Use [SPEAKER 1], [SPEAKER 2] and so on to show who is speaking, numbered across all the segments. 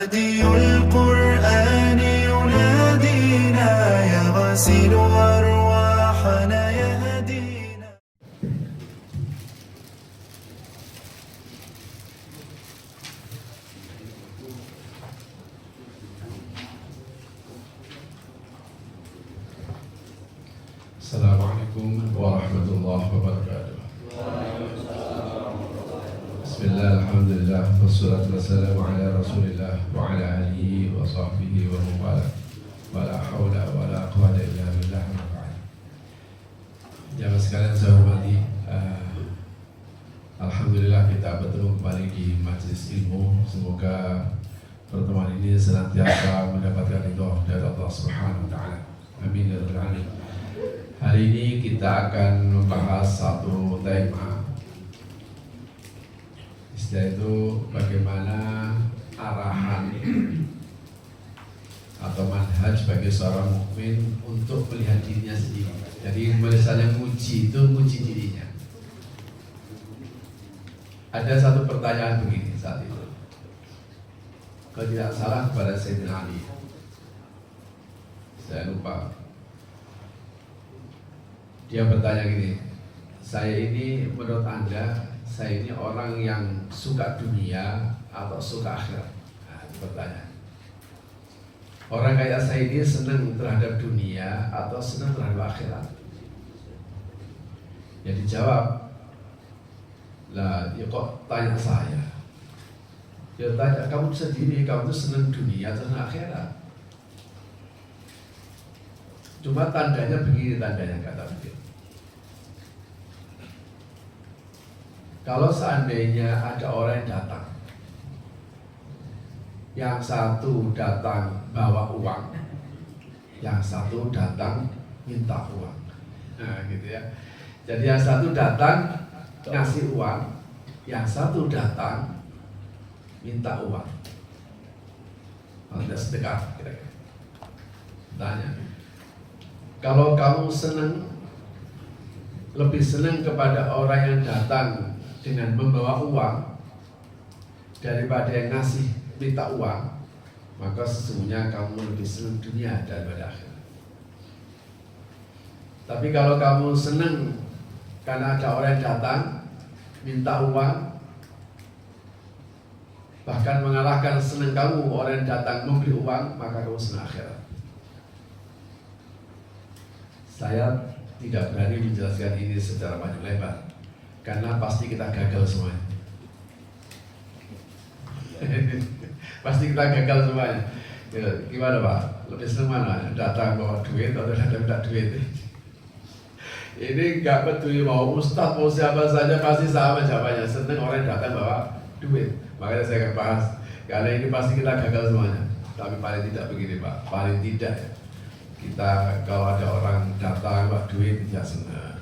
[SPEAKER 1] هدي القرآن ينادينا يغسل أرواحنا يهدينا.
[SPEAKER 2] السلام عليكم ورحمة الله وبركاته. بسم الله الحمد لله والصلاة والسلام على رسول الله وعلى آله وصحبه ومن والاه ولا حول ولا قوة إلا بالله. Jamaah sekalian saya hormati, alhamdulillah kita bertemu kembali di majelis ilmu. Semoga pertemuan ini senantiasa mendapatkan ridho dari Allah Subhanahu wa taala. Amin ya rabbal alamin. Hari ini kita akan membahas satu tema, yaitu bagaimana arahan atau manhaj bagi seorang mukmin untuk melihat dirinya sendiri. Jadi misalnya muji itu muji dirinya. Ada satu pertanyaan begini saat itu, kalau tidak salah kepada Sayyidina Ali, saya lupa. Dia bertanya gini, saya ini menurut Anda, saya ini orang yang suka dunia atau suka akhirat? Nah, itu pertanyaan. Orang kayak saya ini senang terhadap dunia atau senang terhadap akhirat? Ya dijawab, lah ya kok tanya saya? Ya tanya kamu sendiri, kamu tuh senang dunia atau senang akhirat? Cuma tandanya begini, tandanya kata beliau. Kalau seandainya ada orang yang datang, yang satu datang bawa uang, yang satu datang minta uang, nah gitu ya. Jadi yang satu datang ngasih uang, yang satu datang minta uang. Anda sedekah kira-kira. Tanya, kalau kamu lebih senang kepada orang yang datang dengan membawa uang daripada yang ngasih minta uang, maka sesungguhnya kamu lebih senang dunia daripada akhirat. Tapi kalau kamu senang karena ada orang yang datang minta uang, bahkan mengalahkan senang kamu orang yang datang memberi uang, maka kamu senang akhirat. Saya tidak berani menjelaskan ini secara panjang lebar, karena pasti kita gagal semuanya. Pasti kita gagal semuanya. Ya, gimana Pak? Lebih senang mana? Datang bawa duit atau datang minta duit? Ini nggak peduli mau ustadz mau siapa saja pasti sama jawabannya. Senang orang yang datang bawa duit. Makanya saya akan bahas, karena ini pasti kita gagal semuanya. Tapi paling tidak begini Pak, paling tidak kita kalau ada orang datang bawa duit ya senang.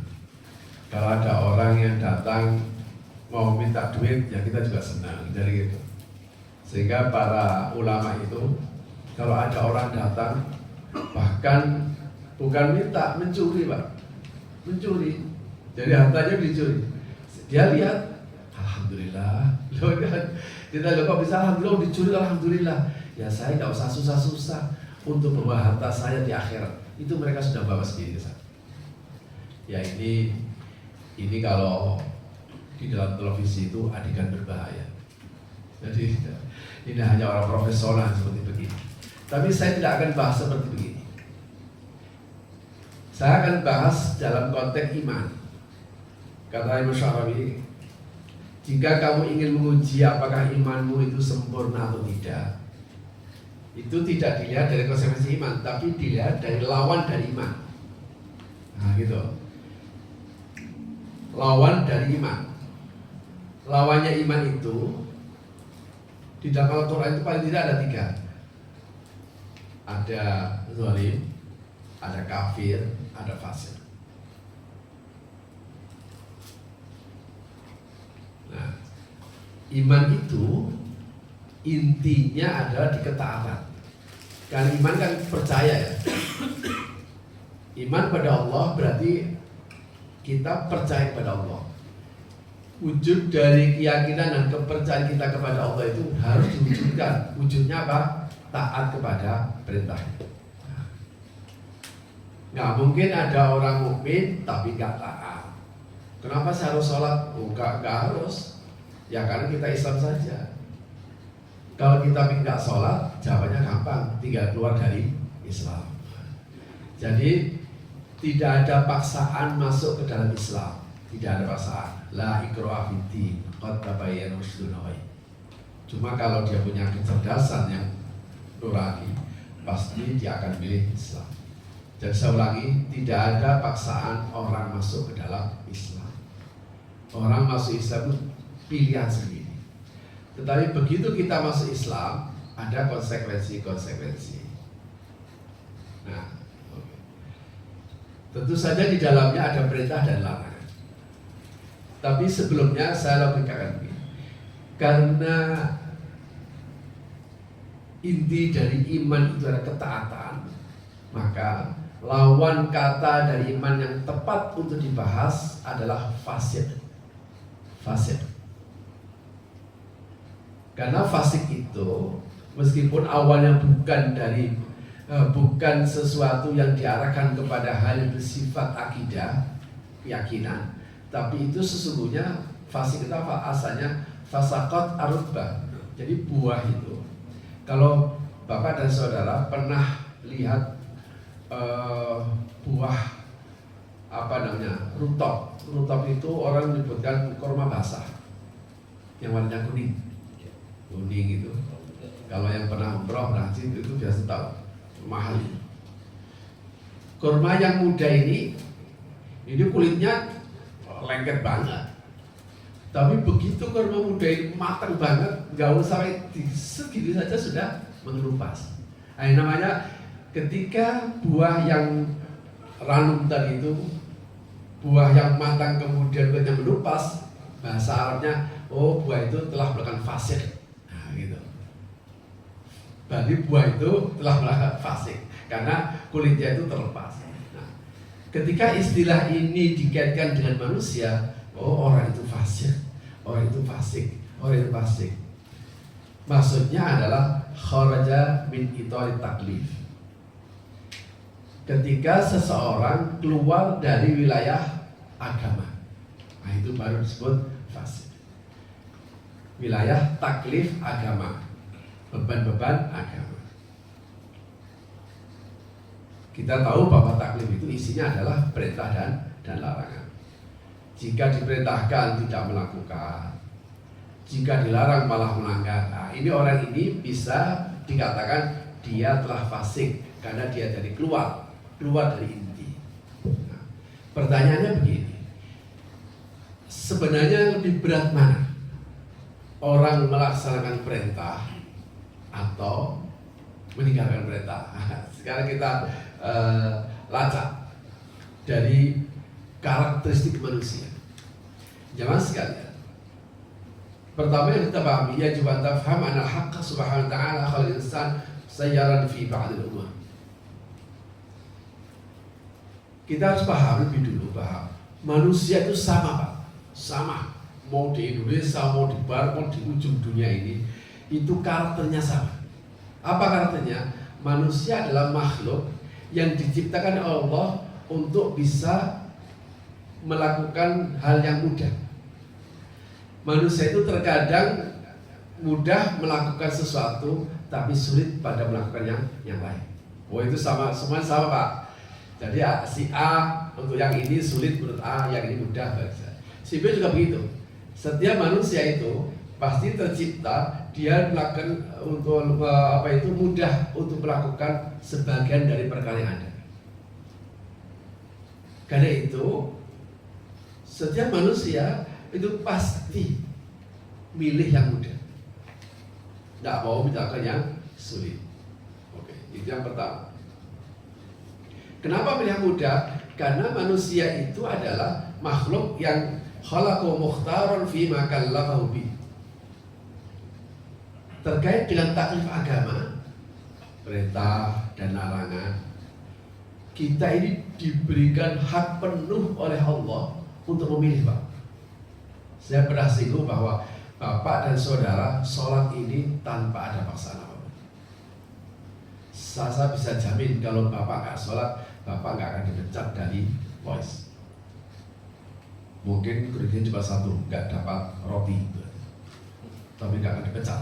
[SPEAKER 2] Kalau ada orang yang datang mau minta duit, ya kita juga senang. Jadi gitu. Sehingga para ulama itu, kalau ada orang datang, bahkan bukan minta, mencuri Pak. Mencuri. Jadi hartanya dicuri. Dia lihat, alhamdulillah. Loh kan, kita kok bisa alhamdulillah dicuri, alhamdulillah. Ya saya nggak usah susah-susah untuk membawa harta saya di akhirat. Itu mereka sudah bawa sendiri ke sana. Ya ini kalau di dalam televisi itu adegan berbahaya. Jadi ini hanya orang profesional seperti begini. Tapi saya tidak akan bahas seperti begini. Saya akan bahas dalam konteks iman. Kata Imam Syarawi, jika kamu ingin menguji apakah imanmu itu sempurna atau tidak, itu tidak dilihat dari konsekuensi iman, tapi dilihat dari lawan dari iman. Nah gitu. Lawan dari iman. Lawannya iman itu di dalam Al-Quran itu paling tidak ada 3. Ada zalim, ada kafir, ada fasik. Nah, iman itu intinya adalah di ketaatan. Karena iman kan percaya ya. Iman pada Allah berarti kita percaya pada Allah. wujud dari keyakinan dan kepercayaan kita kepada Allah itu harus diwujudkan. Wujudnya apa? Taat kepada perintah. Nggak mungkin ada orang mukmin tapi nggak taat. Kenapa saya harus sholat? Oh, nggak harus. Ya karena kita Islam saja. Kalau kita nggak sholat, jawabannya gampang, tinggal keluar dari Islam. Jadi tidak ada paksaan masuk ke dalam Islam. Tidak ada paksaan. La ikraha fiddin, qad tabayyana rushdul ghayy. Cuma kalau dia punya kecerdasan yang nurani, pasti dia akan pilih Islam. Dan saya ulangi, tidak ada paksaan orang masuk ke dalam Islam. Orang masuk Islam itu pilihan sendiri. Tetapi begitu kita masuk Islam, ada konsekuensi-konsekuensi. Nah, tentu saja di dalamnya ada perintah dan larangan. Tapi sebelumnya saya logikakan begini. Karena inti dari iman itu adalah ketaatan, maka lawan kata dari iman yang tepat untuk dibahas adalah fasik. Fasik. Karena fasik itu meskipun awalnya bukan sesuatu yang diarahkan kepada hal yang bersifat akidah, keyakinan, tapi itu sesungguhnya fasik itu apa? Asalnya fasakot arubah. Jadi buah itu. Kalau Bapak dan Saudara pernah lihat buah apa namanya? Rutop. Rutop itu orang menyebutkan kurma basah yang warnanya kuning. Kuning itu. Kalau yang pernah umroh berhaji itu biasa tahu mahal. Kurma yang muda ini kulitnya lengket banget. Tapi begitu kurma muda ini matang banget, nggak usah segini saja sudah mengelupas. Nah, ini namanya ketika buah yang ranum tadi itu, buah yang matang kemudian kulitnya melupas, bahasa Arabnya, oh buah itu telah melakukan fasik. Nah, gitu. Berarti buah itu telah melakukan fasik karena kulitnya itu terlepas. Nah, ketika istilah ini dikaitkan dengan manusia, oh orang itu fasik, orang itu fasik, orang itu fasik. Maksudnya adalah kharaja min itori taklif. Ketika seseorang keluar dari wilayah agama, nah itu baru disebut fasik. Wilayah taklif agama, beban-beban agama. Kita tahu bahwa taklif itu isinya adalah perintah dan larangan. Jika diperintahkan tidak melakukan, jika dilarang malah melanggar. Nah, ini orang ini bisa dikatakan dia telah fasik karena dia jadi keluar dari inti. Nah, pertanyaannya begini, sebenarnya lebih berat mana? Orang melaksanakan perintah atau meninggalkan perintah? Sekarang kita lacak dari karakteristik manusia. Jamaah sekalian, pertama yang kita pahami, ya juga tafham anna haqqa subhanahu wa ta'ala khalil insan sayyaran fi ba'dil umur. Kita harus paham lebih dulu bahwa manusia itu sama, Pak. Sama. Mau di Indonesia, mau di Barat, mau di ujung dunia ini, itu karakternya sama. Apa karakternya? Manusia adalah makhluk yang diciptakan oleh Allah untuk bisa melakukan hal yang mudah. Manusia itu terkadang mudah melakukan sesuatu, tapi sulit pada melakukan yang lain. Oh itu sama, semua sama, Pak. Jadi si A untuk yang ini sulit menurut A, yang ini mudah. Si B juga begitu. Setiap manusia itu pasti tercipta dia melakukan untuk mudah untuk melakukan sebagian dari perkara yang ada. Karena itu setiap manusia itu pasti milih yang mudah, tidak mau misalkan yang sulit. Oke, itu yang pertama. Kenapa milih yang mudah? Karena manusia itu adalah makhluk yang khalaqu mukhtaran fi ma kallafahu bi. Terkait dengan taklif agama, perintah dan larangan, kita ini diberikan hak penuh oleh Allah untuk memilih, Pak. Saya pernah singgung bahwa bapak dan saudara sholat ini tanpa ada paksaan apapun. Saya bisa jamin kalau bapak nggak sholat, bapak nggak akan dipecat dari voice. Mungkin kerugian cuma satu, nggak dapat roti, tapi nggak akan dipecat.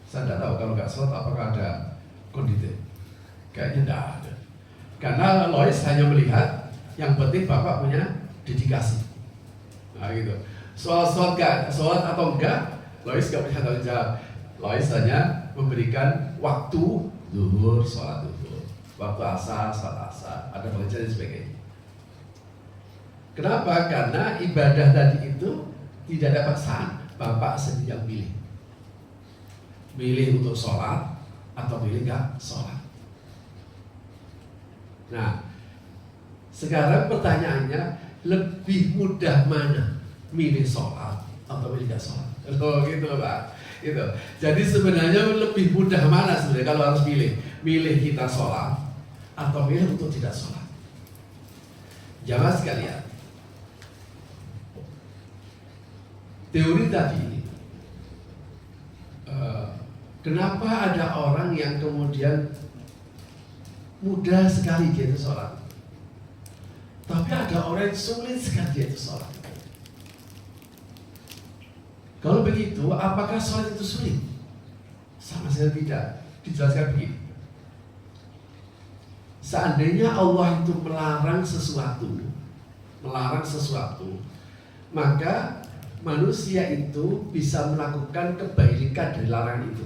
[SPEAKER 2] Saya tidak tahu kalau nggak sholat apakah ada kondisi. Kayaknya tidak ada. Karena Lois hanya melihat yang penting bapak punya dedikasi. Nah gitu. Soal sholat atau enggak, Lois nggak punya tanggung jawab. Lois hanya memberikan waktu zuhur, sholat zuhur, waktu asar, sholat asar, ada pengajian dan sebagainya. Kenapa? Karena ibadah tadi itu tidak ada paksaan. Bapak sendiri yang pilih. Milih untuk sholat atau milih nggak sholat. Nah, sekarang pertanyaannya, lebih mudah mana? Milih sholat atau milih nggak sholat? Oh gitu Pak. Gitu. Jadi sebenarnya lebih mudah mana sebenarnya kalau harus pilih? Milih kita sholat atau milih untuk tidak sholat? Jamaah sekalian, teori tadi, kenapa ada orang yang kemudian mudah sekali dia itu sholat, tapi ada orang yang sulit sekali dia itu sholat? Kalau begitu, apakah sholat itu sulit? Sama sekali tidak. Dijelaskan begini. Seandainya Allah itu melarang sesuatu, maka manusia itu bisa melakukan kebaikan dari larangan itu.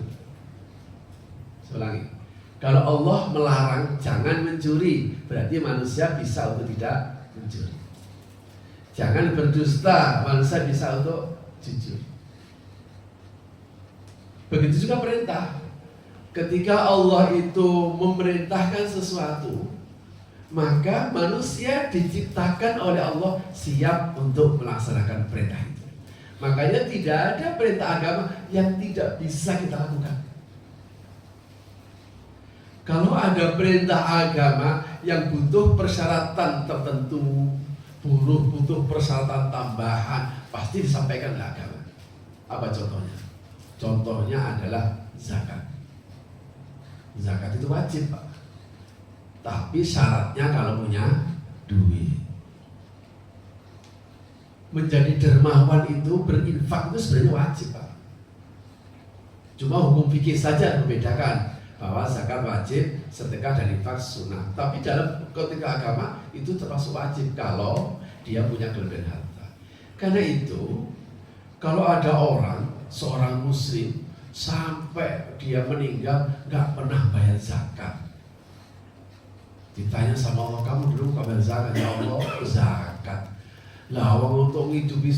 [SPEAKER 2] Saya ulangi. Kalau Allah melarang jangan mencuri, berarti manusia bisa untuk tidak mencuri. Jangan berdusta, manusia bisa untuk jujur. Begitu juga perintah. Ketika Allah itu memerintahkan sesuatu, maka manusia diciptakan oleh Allah siap untuk melaksanakan perintah itu. Makanya tidak ada perintah agama yang tidak bisa kita lakukan. Kalau ada perintah agama yang butuh persyaratan tertentu, butuh persyaratan tambahan, pasti disampaikan oleh agama. Apa contohnya? Contohnya adalah zakat. Zakat itu wajib, Pak. Tapi syaratnya kalau punya duit. Menjadi dermawan itu, berinfak itu sebenarnya wajib, Pak. Cuma hukum fikih saja membedakan bahwa zakat wajib, sedekah dan infak sunnah. Tapi dalam ketika agama itu termasuk wajib kalau dia punya kelebihan harta. Karena itu, kalau ada orang, seorang muslim sampai dia meninggal nggak pernah bayar zakat, ditanya sama Allah, kamu dulu nggak bayar zakat? Ya Allah, zakat. Lah, uang untuk hidupi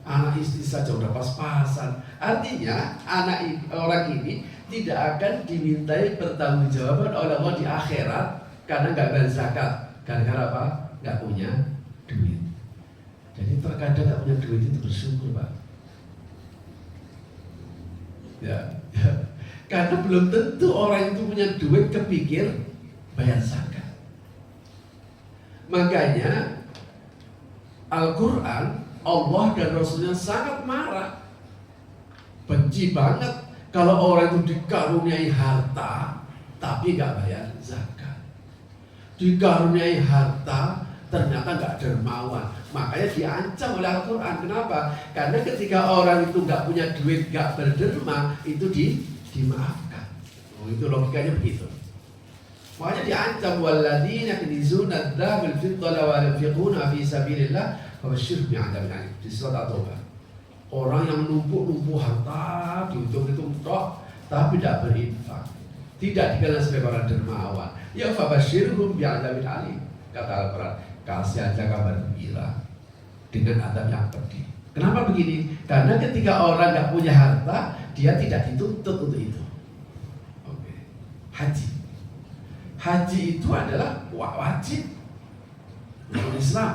[SPEAKER 2] anak istri saja udah pas-pasan. Artinya orang ini tidak akan dimintai pertanggungjawaban oleh Allah di akhirat karena nggak bayar zakat. Gara-gara apa? Nggak punya duit. Jadi terkadang nggak punya duit itu bersyukur, Pak. Ya. Karena belum tentu orang itu punya duit kepikir bayar zakat. Makanya Al-Quran, Allah dan Rasulnya sangat marah, benci banget kalau orang itu dikaruniai harta tapi gak bayar zakat. Dikaruniai harta ternyata gak dermawan, makanya diancam oleh Al-Quran. Kenapa? Karena ketika orang itu gak punya duit, gak berderma, itu dimaafkan. Oh, itu logikanya begitu. Makanya diancam, walladzina yaknizuna adz-dzahaba wal-fiddata wa la yunfiquna fi sabilillah fabashshirhum bi'adzabin alim. Di surat At-Taubah. Orang yang numpuk harta, dihitung-hitung tok, tapi tidak berinfak, tidak dikenal sebagai orang dermawan, ya fabashshirhum bi'adzabin alim. Kata Al-Quran, kasih aja kabar gembira dengan adab yang pedih. Kenapa begini? Karena ketika orang nggak punya harta, dia tidak dituntut untuk itu. Oke. Haji itu adalah wajib dalam Islam.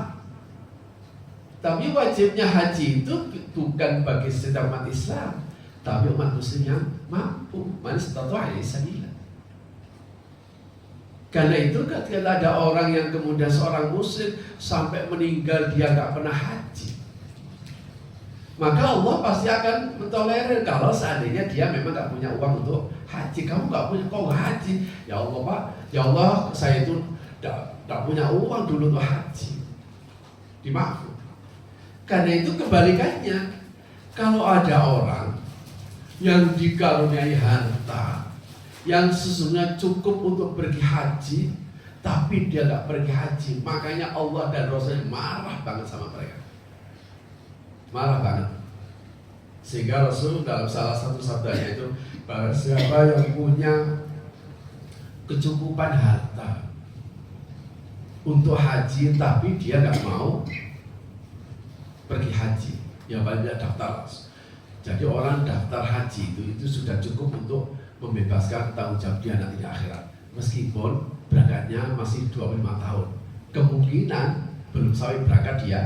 [SPEAKER 2] Tapi wajibnya haji itu bukan bagi setiap umat Islam, tapi umat Muslim yang mampu. Man istata'a ilaihi sabila. Karena itu ketika ada orang yang kemudian seorang muslim sampai meninggal dia nggak pernah haji, maka Allah pasti akan mentolerir. Kalau seandainya dia memang nggak punya uang untuk haji, kamu nggak punya kok haji, ya Allah Pak, ya Allah saya itu nggak punya uang dulu untuk haji, dimaafkan. Karena itu kebalikannya, kalau ada orang yang dikaruniai harta yang sesungguhnya cukup untuk pergi haji, tapi dia nggak pergi haji, makanya Allah dan Rasulnya marah banget sama mereka. Marah banget. Sehingga Rasul dalam salah satu sabdanya itu, bahwa siapa yang punya kecukupan harta untuk haji tapi dia nggak mau pergi haji, ya banyak daftar. Jadi orang daftar haji itu sudah cukup untuk membebaskan tanggung jawab dia nanti di akhirat. Meskipun berangkatnya masih 25 tahun, kemungkinan belum sampai berangkat dia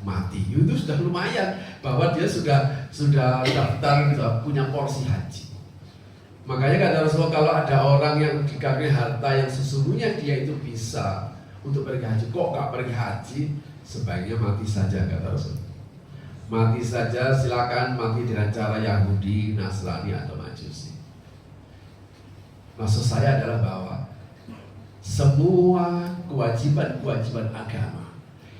[SPEAKER 2] mati, itu sudah lumayan bahwa dia sudah daftar gitu, punya porsi haji. Makanya kata Rasulullah, kalau ada orang yang dikaruniai harta yang sesungguhnya dia itu bisa untuk pergi haji, kok nggak pergi haji, sebaiknya mati saja, kata Rasulullah. Mati saja, silakan mati dengan cara Yahudi, Nasrani atau Majusi. Maksud saya adalah bahwa semua kewajiban agama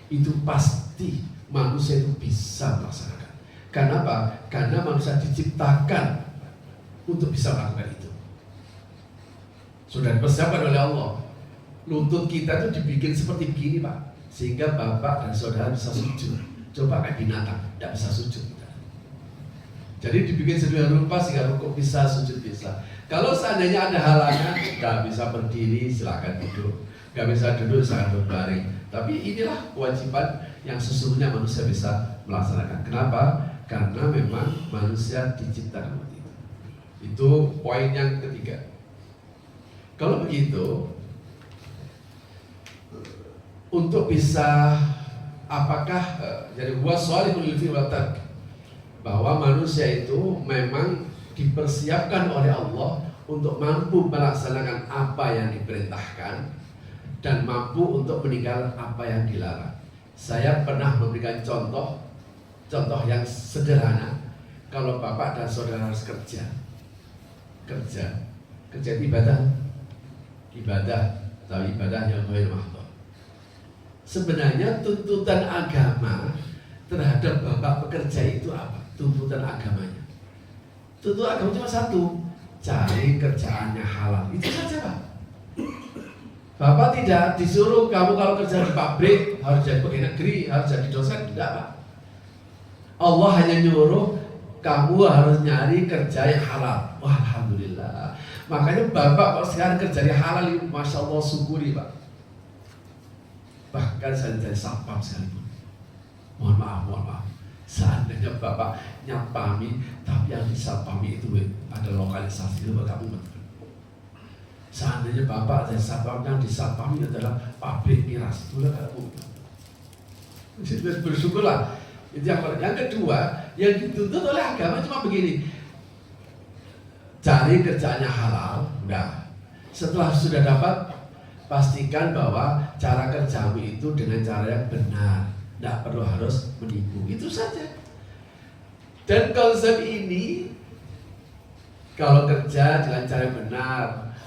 [SPEAKER 2] itu pasti manusia itu bisa melaksanakan. Karena apa? Karena manusia diciptakan untuk bisa melakukan itu. Sudah dipersiapkan oleh Allah. Lutut kita itu dibikin seperti begini Pak, sehingga bapak dan saudara bisa sujud. Coba kayak binatang, tidak bisa sujud kita. Jadi dibikin sedemikian rupa sehingga rukuk bisa, sujud bisa. Kalau seandainya ada halangan, nggak bisa berdiri, silakan duduk. Nggak bisa duduk, silakan berbaring. Tapi inilah kewajiban yang sesungguhnya manusia bisa melaksanakan. Kenapa? Karena memang manusia diciptakan seperti itu. Itu poin yang ketiga. Kalau begitu, untuk bisa apakah jadi buat soal bahwa manusia itu memang dipersiapkan oleh Allah untuk mampu melaksanakan apa yang diperintahkan dan mampu untuk meninggalkan apa yang dilarang. Saya pernah memberikan contoh yang sederhana. Kalau bapak dan saudara harus kerja ibadah, tapi ibadah yang ghair mahdhur. Sebenarnya tuntutan agama terhadap bapak bekerja itu apa? Tuntutan agamanya. Tuntutan agama cuma satu, cari kerjaannya halal. Itu saja Pak. Bapak tidak disuruh kamu kalau kerja di pabrik harus jadi pegawai negeri, harus jadi dosen, tidak Pak. Allah hanya nyuruh kamu harus nyari kerja yang halal. Wah, alhamdulillah. Makanya bapak kalau sekarang kerja yang halal, masya Allah syukuri Pak. Bahkan saya jadi satpam sekalipun. Mohon maaf. Seandainya bapak nyapami, tapi yang disatpami itu ada lokalisasi, itu kamu betul. Seandainya bapak jadi satpam, yang disatpami adalah pabrik miras, itulah kamu. Jadi bersyukurlah. Itu yang pertama. Yang kedua, yang dituntut oleh agama cuma begini, cari kerjaannya halal. Udah. Setelah sudah dapat, pastikan bahwa cara kerjamu itu dengan cara yang benar, tidak perlu harus menipu. Itu saja. Dan konsep ini, kalau kerja dengan cara yang benar,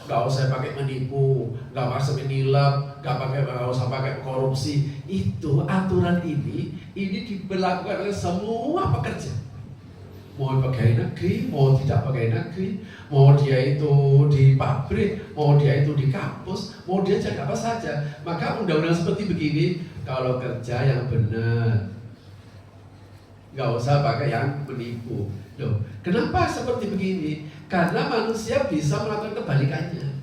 [SPEAKER 2] nggak usah pakai menipu, nggak usah menilap, nggak usah pakai korupsi. Itu aturan ini diberlakukan oleh semua pekerja. Mau pegawai negeri, mau tidak pegawai negeri, mau dia itu di pabrik, mau dia itu di kampus, mau dia jadi apa saja. Maka undang-undang seperti begini, kalau kerja yang benar, nggak usah pakai yang menipu. Loh, kenapa seperti begini? Karena manusia bisa melakukan kebalikannya.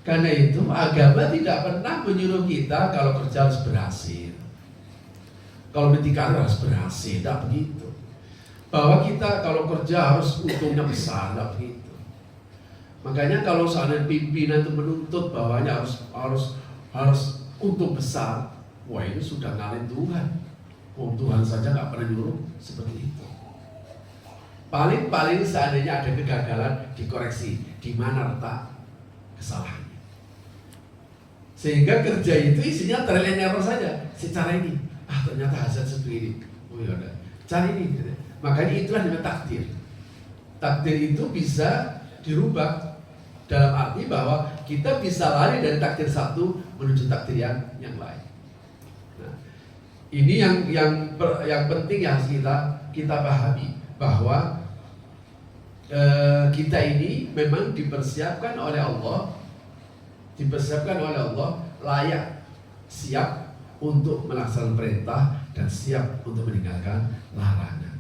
[SPEAKER 2] Karena itu agama tidak pernah menyuruh kita kalau kerja harus berhasil, kalau berdikari harus berhasil, tidak begitu. Bahwa kita kalau kerja harus untungnya besar, tidak begitu. Makanya kalau seandainya pimpinan itu menuntut bahwanya harus untung besar, wah itu sudah ngalahin Tuhan. Tuhan saja nggak pernah nyuruh seperti itu. Paling seandainya ada kegagalan, dikoreksi di mana letak kesalahannya. Sehingga kerja itu isinya trial and error saja. Secara ini, ternyata hasil seperti ini. Oh ya udah, cari ini. Makanya itulah namanya takdir. Takdir itu bisa dirubah dalam arti bahwa kita bisa lari dari takdir satu menuju takdir yang lain. Nah, ini yang penting yang harus kita pahami bahwa kita ini memang dipersiapkan oleh Allah layak, siap untuk melaksanakan perintah dan siap untuk meninggalkan larangan.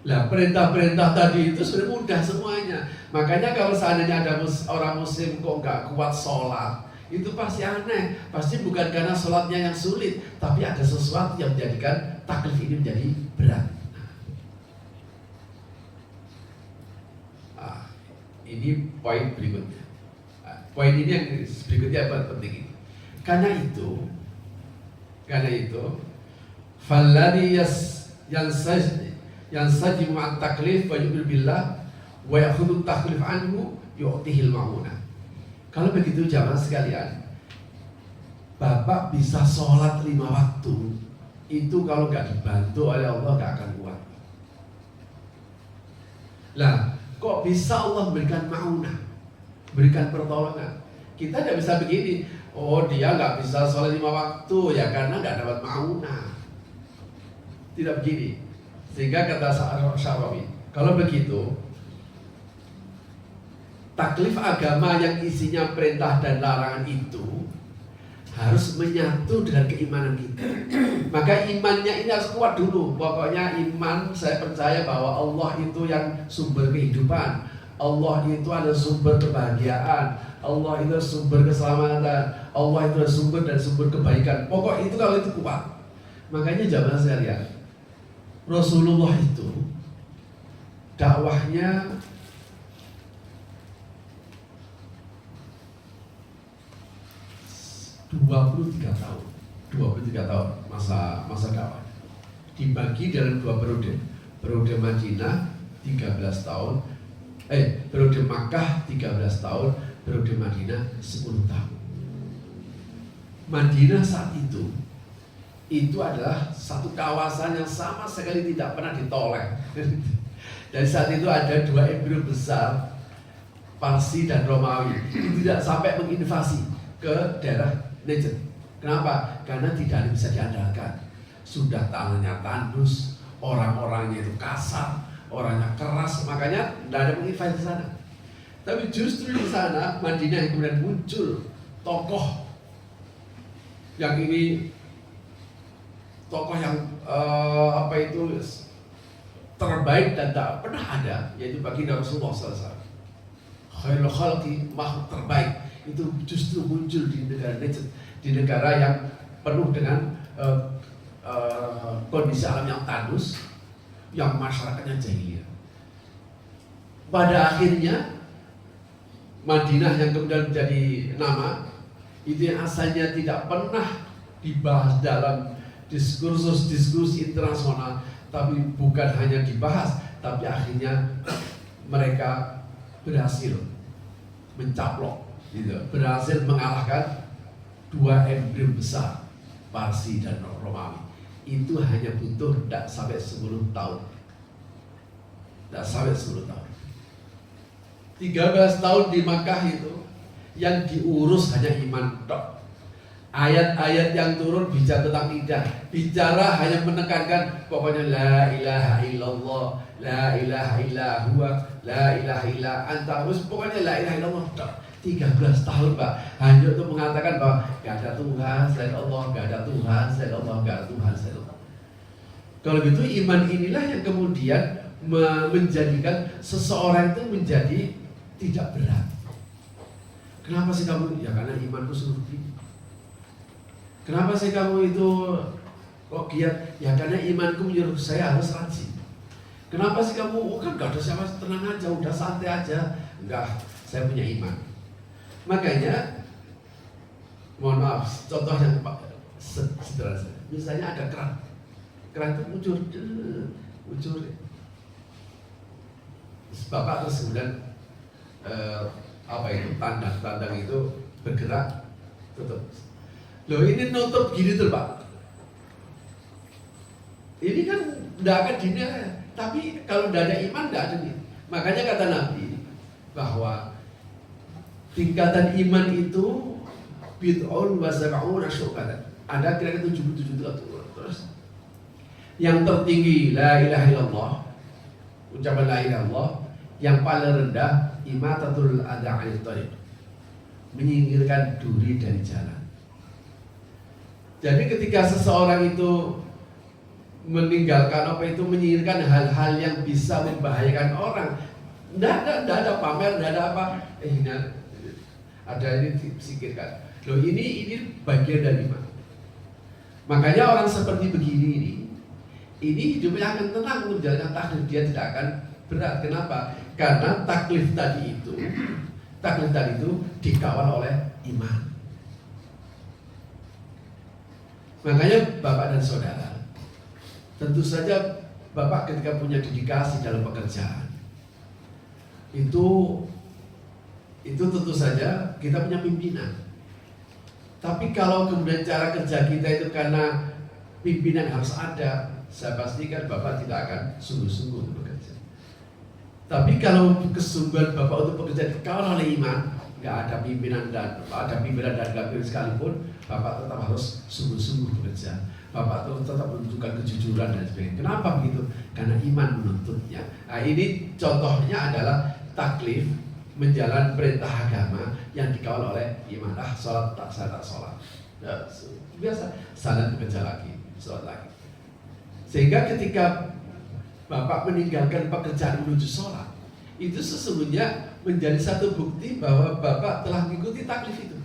[SPEAKER 2] Nah, perintah-perintah tadi itu sudah mudah semuanya. Makanya kalau seandainya ada orang muslim kok nggak kuat sholat, itu pasti aneh. Pasti bukan karena sholatnya yang sulit, tapi ada sesuatu yang menjadikan taklif ini menjadi berat. Ini poin berikutnya. Poin ini yang berikutnya apa penting ini. Karena itu, falladhi yansajimu an taklif wa yu'minu billah wa ya'khudhu taklif anhu yu'tihil ma'unah. Kalau begitu jamaah sekalian, Bapak bisa sholat 5 waktu, itu kalau nggak dibantu oleh Allah nggak akan kuat. Lah, kok bisa Allah berikan ma'unah, berikan pertolongan? Kita tidak bisa begini, oh dia nggak bisa sholat 5 waktu ya karena nggak dapat ma'unah. Tidak begini. Sehingga kata Syarawi, kalau begitu taklif agama yang isinya perintah dan larangan itu harus menyatu dengan keimanan kita. Maka imannya ini harus kuat dulu. Pokoknya iman, saya percaya bahwa Allah itu yang sumber kehidupan, Allah itu adalah sumber kebahagiaan, Allah itu sumber keselamatan, Allah itu adalah sumber dan sumber kebaikan. Pokok itu kalau itu kuat. Makanya jamaah sekalian, Rasulullah itu dakwahnya 23 tahun masa dakwah. Dibagi dalam 2 periode. Periode Madinah 13 tahun. Periode Makkah 13 tahun, periode Madinah 10 tahun. Madinah saat itu adalah satu kawasan yang sama sekali tidak pernah ditolak. Dan saat itu ada 2 empire besar, Parsi dan Romawi. Itu tidak sampai menginvasi ke daerah Najd. Kenapa? Karena tidak ada bisa diandalkan. Sudah tanahnya tandus, orang-orangnya itu kasar, orangnya keras, makanya tidak ada menginvasi di sana. Tapi justru di sana Madinah yang kemudian muncul tokoh yang ini, tokoh yang terbaik dan tak pernah ada, yaitu baginda Rasulullah SAW. Khairul khalqi, makhluk terbaik, itu justru muncul di negara Najd, di negara yang penuh dengan kondisi alam yang tandus, yang masyarakatnya jahiliyah. Pada akhirnya Madinah yang kemudian menjadi nama, itu yang asalnya tidak pernah dibahas dalam diskusi internasional, tapi bukan hanya dibahas, tapi akhirnya mereka berhasil mencaplok, gitu, berhasil mengalahkan 2 empire besar, Parsi dan Romawi. Itu hanya butuh tidak sampai 10 tahun. Tidak sampai 10 tahun. 13 tahun di Makkah itu yang diurus hanya iman tok. Ayat-ayat yang turun bicara tentang ibadah, bicara hanya menekankan pokoknya la ilaha illallah, la ilaha illa huwa, la ilaha illa anta, pokoknya la ilaha illallah tok. 13 tahun Pak, hanya untuk mengatakan bahwa gak ada Tuhan selain Allah, gak ada Tuhan selain Allah, gak ada Tuhan selain Allah. Kalau gitu iman inilah yang kemudian menjadikan seseorang itu menjadi tidak berat. Kenapa sih kamu? Ya karena imanku surga. Kenapa sih kamu itu kok giat? Ya karena imanku menyuruh saya harus rajin. Kenapa sih kamu? Oh kan gak ada siapa, tenang aja, udah santai aja. Enggak, saya punya iman. Makanya, mohon maaf, contoh yang sederhana. Misalnya ada keran itu muncul. Bapak terus kemudian tandang itu bergerak, tutup. Loh ini nutup gini tuh Pak. Ini kan tidak akan dinilai. Tapi kalau tidak ada iman, tidak ada nih. Makanya kata Nabi bahwa tingkatan iman itu bid'un wa sab'una syu'batan. Ada kira-kira 77 terus. Yang tertinggi la ilaha illallah, ucapan la ilaha illallah. Yang paling rendah imatatul adha 'anil thariq, menyingkirkan duri dari jalan. Jadi ketika seseorang itu meninggalkan menyingkirkan hal-hal yang bisa membahayakan orang, tidak ada pamer, tidak ada apa, ada ini disingkirkan. Loh, ini bagian dari iman. Makanya orang seperti begini ini hidupnya akan tenang menjalankan taklif, dia tidak akan berat. Kenapa? Karena taklif tadi itu dikawal oleh iman. Makanya Bapak dan Saudara, tentu saja Bapak ketika punya dedikasi dalam pekerjaan, itu tentu saja kita punya pimpinan. Tapi kalau kemudian cara kerja kita itu karena pimpinan harus ada, saya pastikan Bapak tidak akan sungguh-sungguh bekerja. Tapi kalau kesungguhan Bapak untuk bekerja dikawal oleh iman, nggak ada pimpinan dan gapir sekalipun, Bapak tetap harus sungguh-sungguh bekerja. Bapak tetap menunjukkan kejujuran dan sebagainya. Kenapa begitu? Karena iman menuntutnya. Nah, ini contohnya adalah taklif, menjalan perintah agama yang dikawal oleh iman. Sholat tak sholat. Ya, biasa, salat bekerja lagi, sholat lagi. Sehingga ketika Bapak meninggalkan pekerjaan menuju sholat, itu sesungguhnya menjadi satu bukti bahwa Bapak telah mengikuti taklif itu.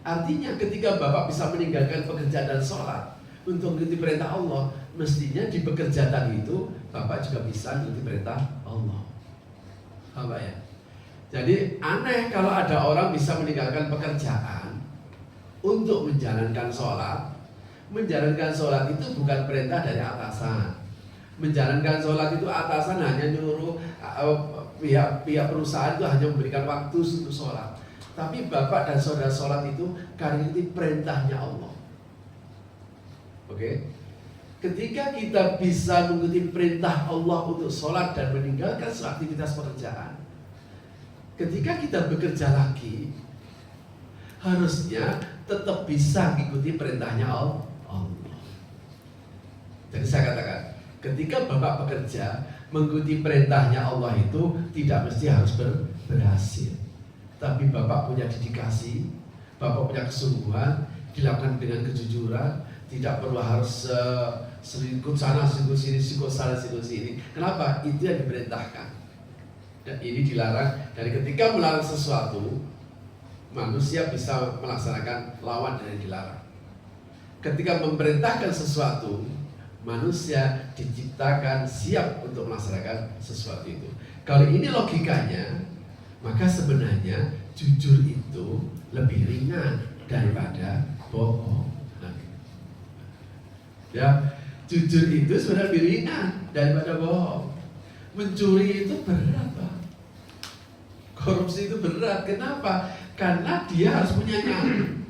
[SPEAKER 2] Artinya ketika Bapak bisa meninggalkan pekerjaan dan sholat untuk mengikuti perintah Allah, mestinya di pekerjaan tadi itu Bapak juga bisa mengikuti perintah Allah. Apa ya? Jadi aneh kalau ada orang bisa meninggalkan pekerjaan untuk menjalankan sholat. Menjalankan sholat itu bukan perintah dari atasan. Menjalankan sholat itu atasan hanya nyuruh pihak perusahaan itu hanya memberikan waktu untuk sholat. Tapi Bapak dan Saudara sholat itu karena itu perintahnya Allah. Oke? Ketika kita bisa mengikuti perintah Allah untuk sholat dan meninggalkan aktivitas pekerjaan, ketika kita bekerja lagi, harusnya tetap bisa mengikuti perintahnya Allah. Jadi saya katakan, ketika Bapak bekerja mengikuti perintahnya Allah itu tidak mesti harus berhasil. Tapi Bapak punya dedikasi, Bapak punya kesungguhan, dilakukan dengan kejujuran, tidak perlu harus selingkuh sana, selingkuh sini, selingkuh sana, selingkuh sini. Kenapa? Itu yang diperintahkan. Dan ini dilarang. Dari ketika melarang sesuatu, manusia bisa melaksanakan lawan dari dilarang. Ketika memerintahkan sesuatu, manusia diciptakan siap untuk melaksanakan sesuatu itu. Kalau ini logikanya, maka sebenarnya jujur itu lebih ringan daripada bohong. Ya, jujur itu sebenarnya lebih ringan daripada bohong. Mencuri itu berat, Pak. Korupsi itu berat. Kenapa? Karena dia harus punya nyali.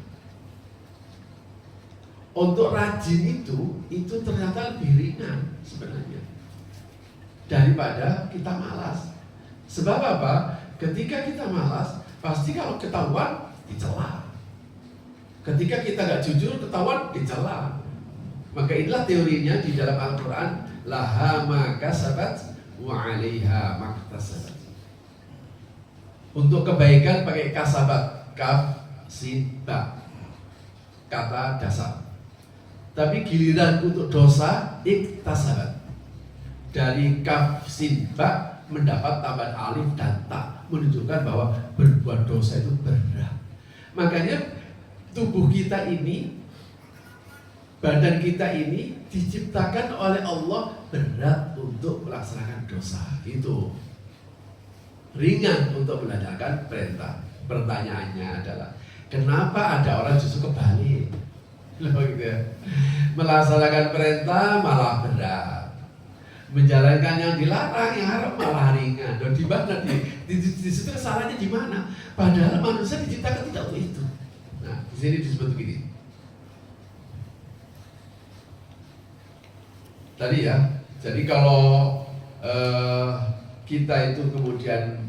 [SPEAKER 2] Untuk rajin itu ternyata lebih ringan sebenarnya daripada kita malas. Sebab apa? Ketika kita malas, pasti kalau ketahuan dicela. Ketika kita gak jujur, ketahuan dicela. Maka inilah teorinya di dalam Al-Quran, laha ma kasabat wa 'alaiha maktasabat. Untuk kebaikan pakai kasabat, kaf sin ba, kata dasar. Tapi giliran untuk dosa iktasabat, dari kaf sin ba mendapat tambahan alif dan ta, menunjukkan bahwa berbuat dosa itu berat. Makanya tubuh kita ini, badan kita ini diciptakan oleh Allah berat untuk melaksanakan dosa. Itu ringan untuk melaksanakan perintah. Pertanyaannya adalah, kenapa ada orang justru kebalik? Gitu ya. Melaksanakan perintah malah berat, menjalankan yang dilarang, yang haram malah ringan. Dan di mana di situ kesalahannya di mana? Padahal manusia diciptakan tidak untuk itu. Nah, di sini disebut begini. Tadi ya, Jadi kalau kita itu kemudian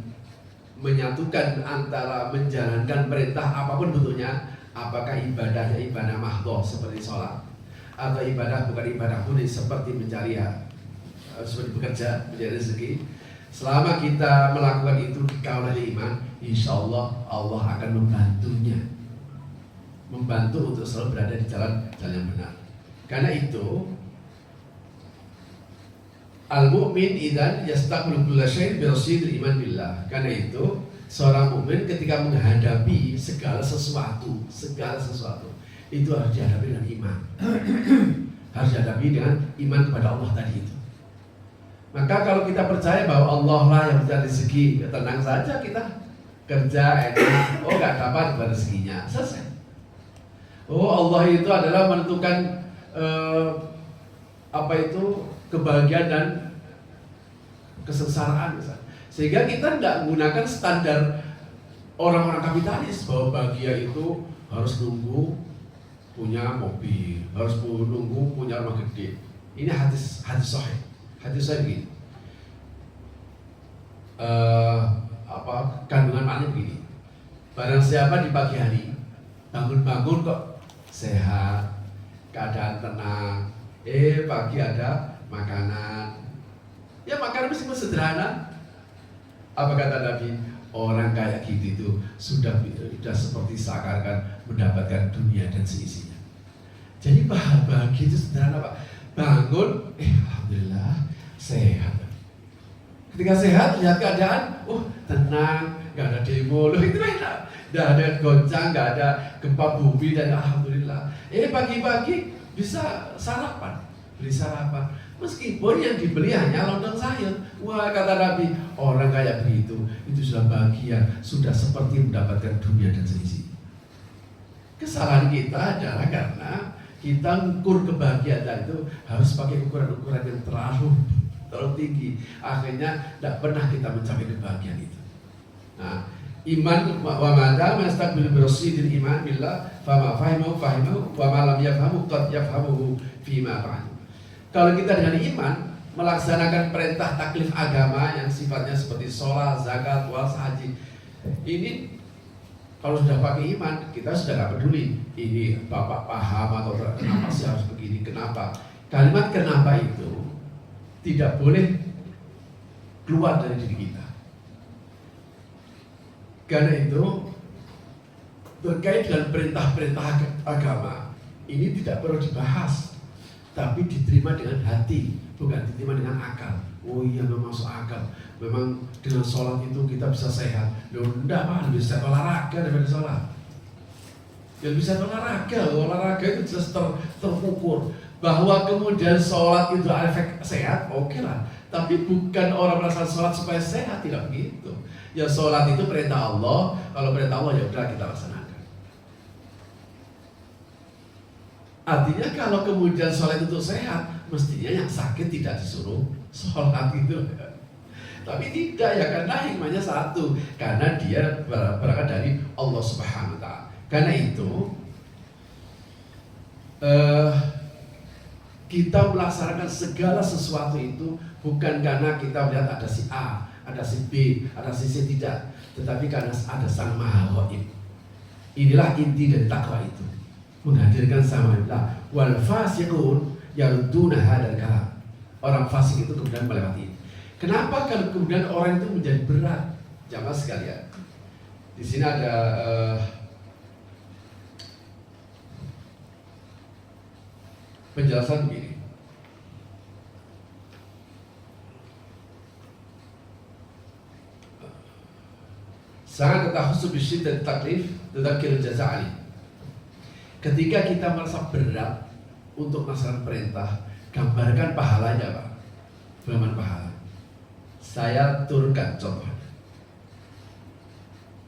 [SPEAKER 2] menyatukan antara menjalankan perintah apapun bentuknya, apakah ibadahnya ibadah mahdhah seperti sholat, atau ibadah bukan ibadah murni seperti mencari seperti bekerja, mencari rezeki, selama kita melakukan itu dikawal oleh iman, insya Allah Allah akan membantunya, membantu untuk selalu berada di jalan yang benar. Karena itu al-mu'min idzan yastaqbilu kulla syai'in bi rasidil iman billah. Karena itu seorang mukmin ketika menghadapi segala sesuatu itu harus dihadapi dengan iman. Harus dihadapi dengan iman kepada Allah tadi itu. Maka kalau kita percaya bahwa Allah lah yang mencari rezeki, ya tenang saja kita kerja enak, nggak dapat rezekinya, selesai. Allah itu adalah menentukan kebahagiaan dan kesengsaraan misalnya. Sehingga kita tidak menggunakan standar orang-orang kapitalis bahwa bahagia itu harus nunggu punya mobil, harus nunggu punya rumah gede. Ini hadis sahih. Hadis sahih begini. Kandungan maknanya begini. Barang siapa di pagi hari bangun-bangun kok sehat, keadaan tenang, pagi ada makanan, ya makanan meskipun sederhana. Apa kata Nabi? Orang kayak gitu itu sudah seperti seakan-akan mendapatkan dunia dan seisinya. Jadi bahagia itu sederhana Pak. Bangun, alhamdulillah sehat. Ketika sehat lihat keadaan, tenang, nggak ada demo, itu enak. Nggak ada goncang, nggak ada gempa bumi, dan alhamdulillah. Pagi-pagi bisa sarapan, beli sarapan. Meskipun yang dibeli hanya lontong sayur. Wah, kata Nabi, orang kayak begitu itu sudah bahagia, sudah seperti mendapatkan dunia dan seisinya. Kesalahan kita adalah karena kita mengukur kebahagiaan itu harus pakai ukuran-ukuran yang terlalu tinggi. Akhirnya tidak pernah kita mencapai kebahagiaan itu. Nah, iman wa madza mastaqbil birasidil iman billah fama fahimu wa ma lam yafhamu qad yafhamuhu fima fahim. Kalau kita dengan iman melaksanakan perintah taklif agama yang sifatnya seperti sholat, zakat, puasa, haji, ini kalau sudah pakai iman, kita sudah nggak peduli ini bapak paham atau kenapa sih harus begini, kenapa. Kalimat kenapa itu tidak boleh keluar dari diri kita. Karena itu terkait dengan perintah-perintah agama ini tidak perlu dibahas, tapi diterima dengan hati, bukan diterima dengan akal. Oh iya, memang masuk akal. Memang dengan sholat itu kita bisa sehat. Loh enggak Pak, lebih bisa olahraga daripada sholat. Yang bisa olahraga itu jelas terukur. Bahwa kemudian sholat itu ada efek sehat, oke lah. Tapi bukan orang merasa sholat supaya sehat, tidak begitu. Ya sholat itu perintah Allah. Kalau perintah Allah ya udah kita laksanakan. Artinya kalau kemudian sholat itu sehat, mestinya yang sakit tidak disuruh sholat itu. Tapi tidak, ya karena hikmahnya satu, karena dia berangkat dari Allah Subhanahu wa Ta'ala. Karena itu kita melaksanakan segala sesuatu itu bukan karena kita melihat ada si A, ada si B, ada si C, tidak, tetapi karena ada Sang Maha Ghaib. Inilah inti dari takwa itu, menghadirkan Sang Maha Ghaib. Wal fasiqun yarudduna hadzal kalam. Orang fasik itu kemudian melewati ini. Kenapa kalau kemudian orang itu menjadi berat? Jamaah sekalian, di sini ada penjelasan begini. Sangat takhussu bisyiddat taklif tudzakkiru jaza'ali. Ketika kita merasa berat untuk melaksanakan perintah, gambarkan pahalanya Pak. Firman pahala. Saya turunkan contohnya.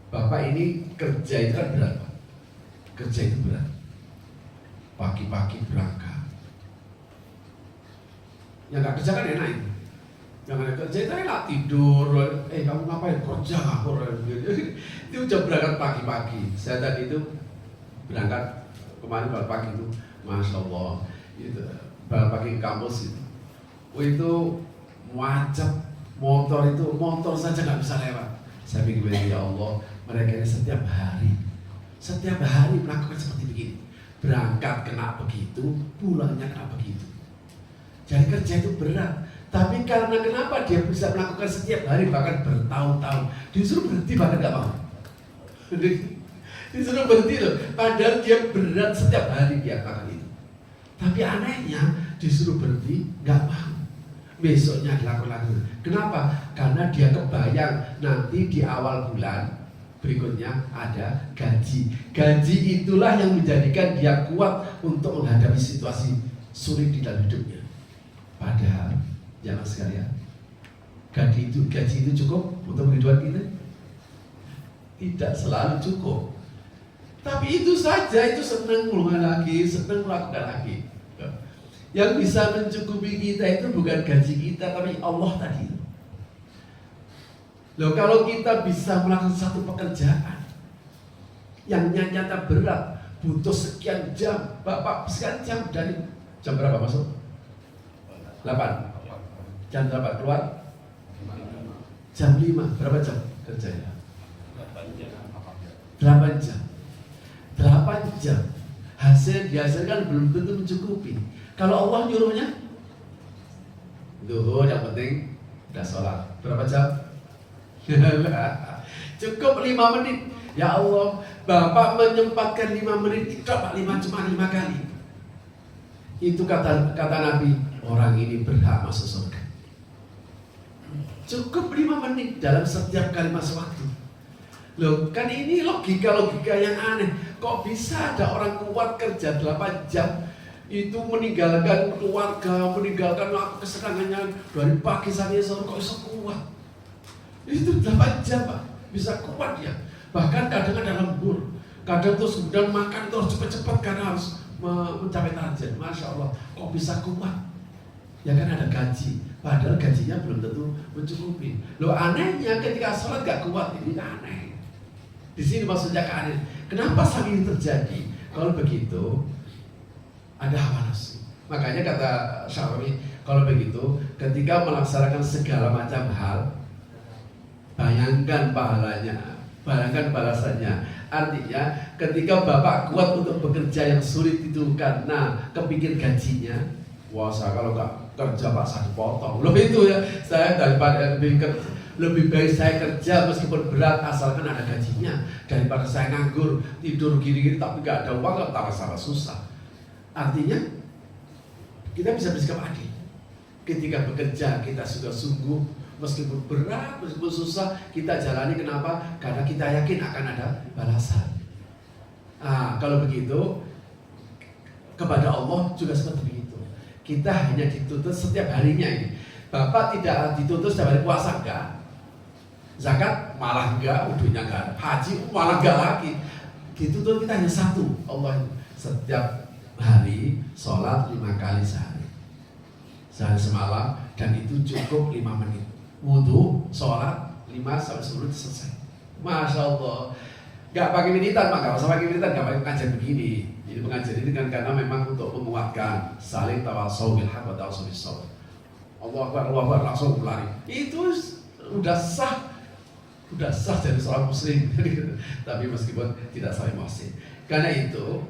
[SPEAKER 2] Bapak ini kerja itu kan berat Pak. Kerja itu berat. Pagi-pagi berangkat. Yang nggak kerja kan enak itu. Yang nggak kerja itu enak tidur. Kamu ngapain? Kerja ngapur. Itu jam berangkat pagi-pagi. Saya tadi itu berangkat kemarin balik pagi itu, masya Allah, itu balik pagi ke kampus itu. itu wajib motor saja nggak bisa lewat. Saya pikir ya Allah, mereka ini setiap hari melakukan seperti begini. Berangkat kena begitu, pulangnya kena begitu. Jadi kerja itu berat. Tapi karena kenapa dia bisa melakukan setiap hari bahkan bertahun-tahun, disuruh berhenti bahkan nggak mau. Disuruh berhenti loh, padahal dia berat setiap hari dia lakukan itu. Tapi anehnya disuruh berhenti nggak mau. Besoknya dilakukan lagi. Kenapa? Karena dia kebayang nanti di awal bulan berikutnya ada gaji. Gaji itulah yang menjadikan dia kuat untuk menghadapi situasi sulit di dalam hidupnya. Padahal jangan sekalian, gaji itu cukup untuk kehidupan kita? Tidak selalu cukup. Tapi itu saja, itu senang melakukan lagi. Yang bisa mencukupi kita itu bukan gaji kita, tapi Allah tadi. Loh, kalau kita bisa melakukan satu pekerjaan yang nyata berat, butuh sekian jam, Bapak sekian jam dari jam berapa masuk? 8. Jam berapa keluar? Jam 5. Berapa jam kerjanya? 8 jam. 8 jam. Hasil dihasilkan belum tentu mencukupi. Kalau Allah nyuruhnya, duhur yang penting udah sholat. Berapa jam? Cukup 5 menit. Ya Allah, Bapak menyempatkan 5 menit, tidak 5 kali. Itu kata Nabi, orang ini berhak masuk surga. Cukup 5 menit dalam setiap kali masuk waktu. Loh, kan ini logika yang aneh. Kok bisa ada orang kuat kerja 8 jam itu meninggalkan keluarga, meninggalkan kesenangannya dari pagi sampai sore, kok bisa kuat? Itu 8 jam Pak, bisa kuat ya. Bahkan kadang ada lembur, kadang terus kemudian makan terus cepat-cepat karena harus mencapai target. Masya Allah, kok bisa kuat? Ya kan ada gaji, padahal gajinya belum tentu mencukupi. Loh, anehnya ketika sholat gak kuat, ini aneh. Di sini maksudnya aneh. Kenapa hal ini terjadi? Kalau begitu ada hawa nafsu. Makanya kata Syafi'i, kalau begitu ketika melaksanakan segala macam hal, bayangkan pahalanya, bayangkan balasannya. Artinya ketika Bapak kuat untuk bekerja yang sulit itu karena kepikir gajinya, wah saya kalau nggak kerja Pak saya dipotong. Loh itu ya, saya daripada lebih baik saya kerja meskipun berat asalkan ada gajinya daripada saya nganggur tidur gini-gini tapi nggak ada uang, tambah sama susah. Artinya kita bisa bersikap adil. Ketika bekerja kita sudah sungguh, meskipun berat, meskipun susah kita jalani. Kenapa? Karena kita yakin akan ada balasan. Kalau begitu kepada Allah juga seperti itu. Kita hanya dituntut setiap harinya ini. Bapak tidak dituntut setiap hari puasa, enggak. Zakat malah enggak, udunya enggak. Haji malah enggak lagi. Dituntut kita hanya satu, Allah setiap hari sholat 5 kali sehari semalam, dan itu cukup 5 menit. Wudu, sholat 5-10 menit selesai. Masya Allah. Gak pakai militan, Pak. Gak usah pakai militan, gak pakai pengajian begini. Jadi pengajian ini kan karena memang untuk menguatkan saling tawasau bil haq wa tawasau bis sabr. Allah Akbar langsung lari. Itu udah sah jadi seorang muslim. Tapi meskipun tidak saling muhsin. Karena itu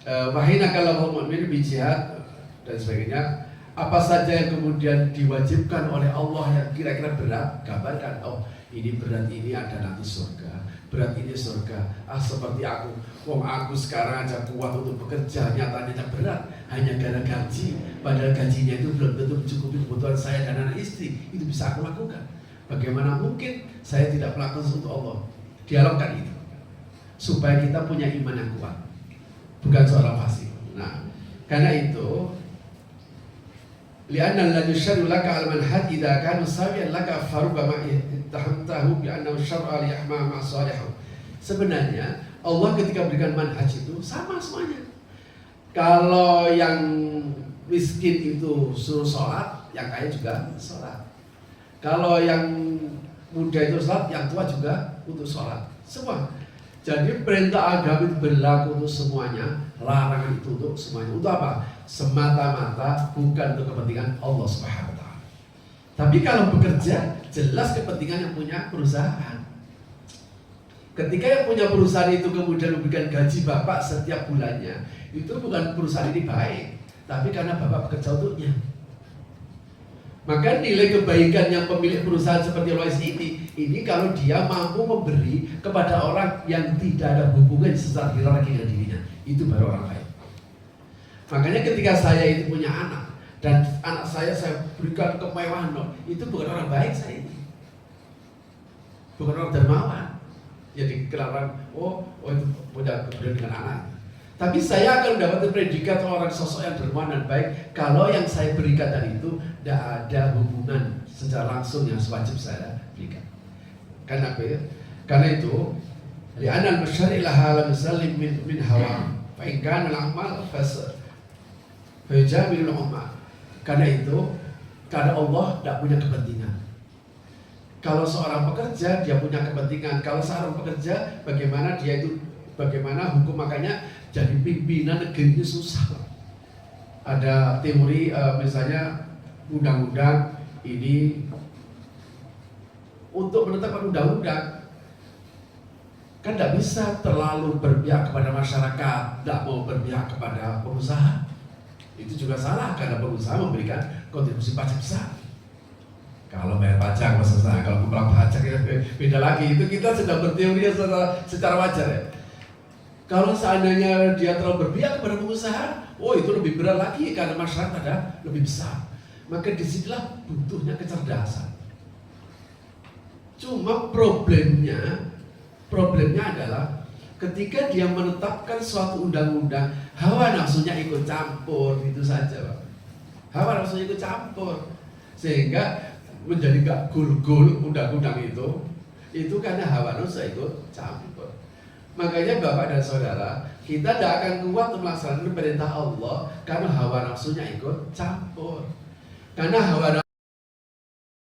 [SPEAKER 2] wahina kalau mu'min bijihad dan sebagainya, apa saja yang kemudian diwajibkan oleh Allah yang kira-kira berat, gambarkan, oh ini berat, ini ada nanti surga, berat ini surga. Seperti aku, aku sekarang aja kuat untuk bekerja, nyatanya berat hanya karena gaji, padahal gajinya itu belum tentu mencukupi kebutuhan saya dan anak istri. Itu bisa aku lakukan. Bagaimana mungkin saya tidak melakukan untuk Allah? Dialogkan itu supaya kita punya iman yang kuat, bukan seorang fasik. Nah, karena itu li'anna alladhi syar'u laka al-manhaj idza kana sawiyan laka farubama ittahamtahu bi'annahu syar'a liyahma ma'salihu. Sebenarnya Allah ketika berikan manhaj itu sama semuanya. Kalau yang miskin itu suruh sholat, yang kaya juga sholat. Kalau yang muda itu sholat, yang tua juga untuk sholat. Semua. Jadi perintah agama itu berlaku untuk semuanya, larangan itu untuk semuanya. Untuk apa? Semata-mata bukan untuk kepentingan Allah Subhanahu wa taala. Tapi kalau bekerja, jelas kepentingan yang punya perusahaan. Ketika yang punya perusahaan itu kemudian memberikan gaji bapak setiap bulannya, itu bukan perusahaan ini baik, tapi karena bapak bekerja untuknya. Maka nilai kebaikan yang pemilik perusahaan seperti Lois ini kalau dia mampu memberi kepada orang yang tidak ada hubungan secara hierarki dengan dirinya, itu baru orang baik. Makanya ketika saya itu punya anak dan anak saya berikan kemewahan, itu bukan orang baik saya ini, bukan orang dermawan. Jadi kenapa? Oh itu punya kemudian dengan anak. Tapi saya akan mendapatkan predikat orang sosok yang dermawan dan baik kalau yang saya berikan tadi itu tidak ada hubungan secara langsung yang sewajib saya berikan. Karena apa ya? Karena itu, li'anal masyari laha lam yusallim min hawa fa in kana al-amal fayajamil al-umma. Karena itu, karena Allah tidak punya kepentingan. Kalau seorang pekerja dia punya kepentingan. Kalau seorang pekerja bagaimana hukum, makanya jadi pimpinan negeri itu susah. Ada teori misalnya undang-undang ini untuk menetapkan undang-undang kan tidak bisa terlalu berpihak kepada masyarakat, tidak mau berpihak kepada pengusaha. Itu juga salah karena pengusaha memberikan kontribusi pajak besar. Kalau bayar pajak masalah, kalau kumpul pajak ya beda lagi. Itu kita sedang berteori secara wajar ya. Kalau seandainya dia terlalu berpihak kepada pengusaha, oh itu lebih berat lagi karena masyarakat ada lebih besar. Maka disitulah butuhnya kecerdasan. Cuma problemnya adalah ketika dia menetapkan suatu undang-undang, hawa nafsunya ikut campur, itu saja Pak. Hawa nafsunya ikut campur, sehingga menjadi gak gul-gul undang-undang itu karena hawa nafsu ikut campur. Makanya Bapak dan Saudara, kita tidak akan kuat untuk melaksanakan perintah Allah karena hawa nafsunya ikut campur. Karena hawa